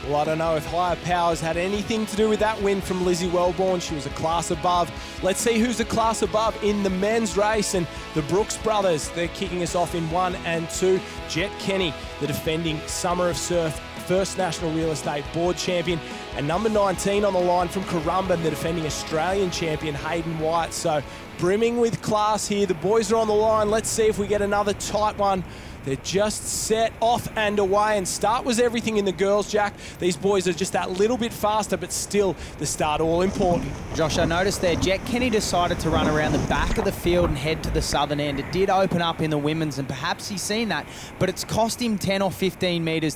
Well, I don't know if higher powers had anything to do with that win from Lizzie Wellborn. She was a class above. Let's see who's a class above in the men's race. And the Brooks brothers, they're kicking us off in 1 and 2. Jet Kenny, the defending Summer of Surf First National Real Estate Board champion. And number 19 on the line from Currumbin, the defending Australian champion, Hayden White. So brimming with class here. The boys are on the line. Let's see if we get another tight one. They're just set off and away, and start was everything in the girls, Jack. These boys are just that little bit faster, but still the start all important. Josh, I noticed there, Jet Kenny decided to run around the back of the field and head to the southern end. It did open up in the women's, and perhaps he's seen that, but it's cost him 10 or 15 metres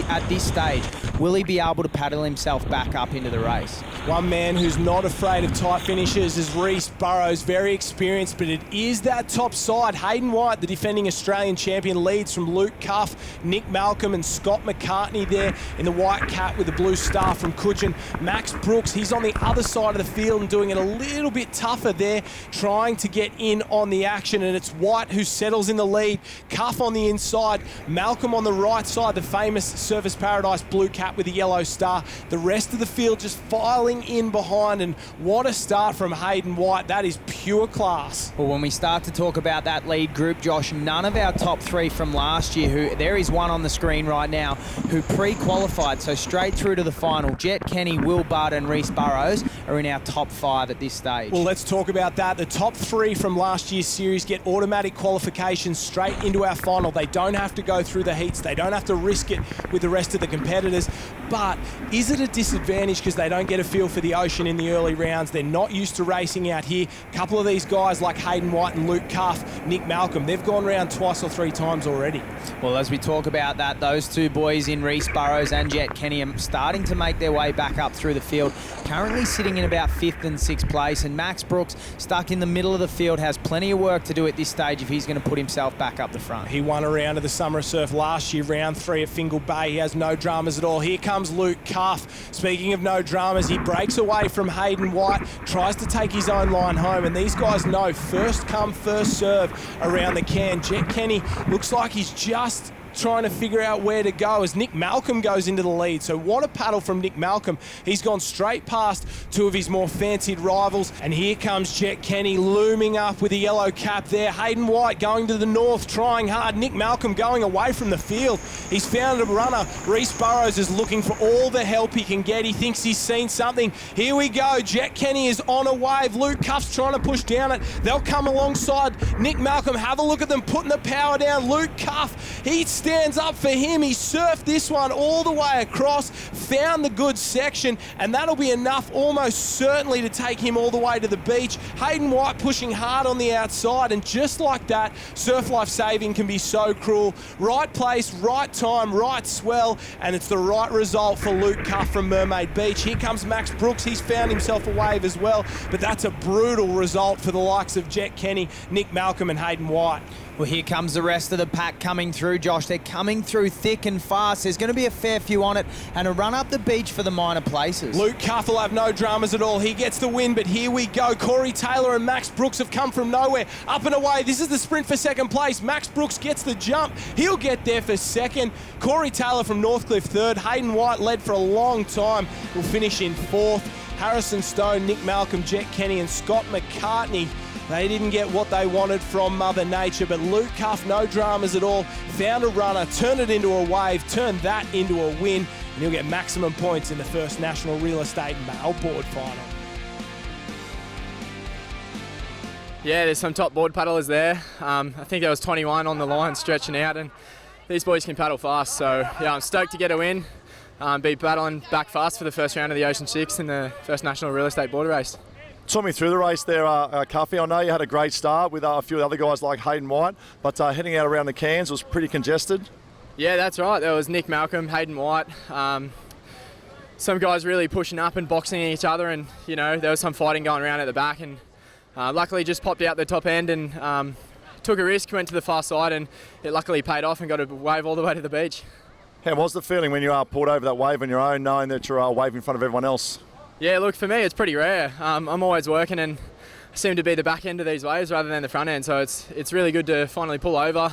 at this stage. Will he be able to paddle himself back up into the race? One man who's not afraid of tight finishes is Reese Burrows, very experienced, but it is that top side. Hayden White, the defending Australian champion, leads from Luke Cuff, Nick Malcolm and Scott McCartney there in the white cap with the blue star from Coogin. Max Brooks, he's on the other side of the field and doing it a little bit tougher there, trying to get in on the action, and it's White who settles in the lead. Cuff on the inside, Malcolm on the right side, the famous Surfers Paradise blue cap with the yellow star. The rest of the field just filing in behind, and what a start from Hayden White. That is pure class. Well, when we start to talk about that lead group, Josh, none of our top three from last year, who there is one on the screen right now, who pre-qualified, so straight through to the final. Jet Kenny, Will Budd and Reese Burrows are in our top 5 at this stage. Well, let's talk about that. The top 3 from last year's series get automatic qualifications straight into our final. They don't have to go through the heats. They don't have to risk it with the rest of the competitors. But is it a disadvantage because they don't get a feel for the ocean in the early rounds? They're not used to racing out here. A couple of these guys like Hayden White and Luke Cuff, Nick Malcolm, they've gone round twice or 3 times already. Well, as we talk about that, those two boys in Reese Burrows and Jet Kenny are starting to make their way back up through the field, currently sitting in about 5th and 6th place, and Max Brooks, stuck in the middle of the field, has plenty of work to do at this stage if he's going to put himself back up the front. He won a round of the Summer of Surf last year, round 3 at Fingal Bay. He has no dramas at all. Here comes Luke Cuff. Speaking of no dramas, he breaks away from Hayden White, tries to take his own line home, and these guys know first come, first serve around the can. Jet Kenny looks like he's just trying to figure out where to go as Nick Malcolm goes into the lead. So what a paddle from Nick Malcolm. He's gone straight past 2 of his more fancied rivals, and here comes Jet Kenny looming up with a yellow cap there. Hayden White going to the north, trying hard. Nick Malcolm going away from the field. He's found a runner. Reese Burrows is looking for all the help he can get. He thinks he's seen something. Here we go. Jet Kenny is on a wave. Luke Cuff's trying to push down it. They'll come alongside Nick Malcolm. Have a look at them putting the power down. Luke Cuff, he stands up for him. He surfed this one all the way across, found the good section, and that'll be enough almost certainly to take him all the way to the beach. Hayden White pushing hard on the outside, and just like that, surf life saving can be so cruel. Right place, right time, right swell, and it's the right result for Luke Cuff from Mermaid Beach. Here comes Max Brooks. He's found himself a wave as well, but that's a brutal result for the likes of Jet Kenny, Nick Malcolm and Hayden White. Well, here comes the rest of the pack coming through, Josh. They're coming through thick and fast. There's going to be a fair few on it, and a run up the beach for the minor places. Luke Cuff will have no dramas at all. He gets the win, but here we go. Corey Taylor and Max Brooks have come from nowhere. Up and away. This is the sprint for second place. Max Brooks gets the jump. He'll get there for second. Corey Taylor from Northcliffe third. Hayden White led for a long time. Will finish in 4th. Harrison Stone, Nick Malcolm, Jet Kenny and Scott McCartney, they didn't get what they wanted from Mother Nature, but Luke Cuff, no dramas at all, found a runner, turned it into a wave, turned that into a win, and he'll get maximum points in the First National Real Estate Male Board Final. Yeah, there's some top board paddlers there. I think there was 21 on the line stretching out, and these boys can paddle fast, so yeah, I'm stoked to get a win. Be paddling back fast for the first round of the Ocean Six in the First National Real Estate Board Race. Talk me through the race there, Cuffy. I know you had a great start with a few other guys like Hayden White, but heading out around the cans was pretty congested. Yeah, that's right. There was Nick Malcolm, Hayden White, some guys really pushing up and boxing each other, and you know there was some fighting going around at the back, and luckily just popped out the top end and took a risk, went to the far side, and it luckily paid off and got a wave all the way to the beach. How was the feeling when you pulled over that wave on your own, knowing that you're waving in front of everyone else? Yeah, look, for me it's pretty rare. I'm always working and I seem to be the back end of these waves rather than the front end, so it's really good to finally pull over.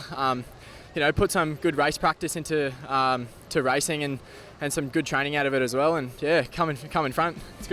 You know, put some good race practice into to racing and some good training out of it as well. And yeah, come in front. It's good.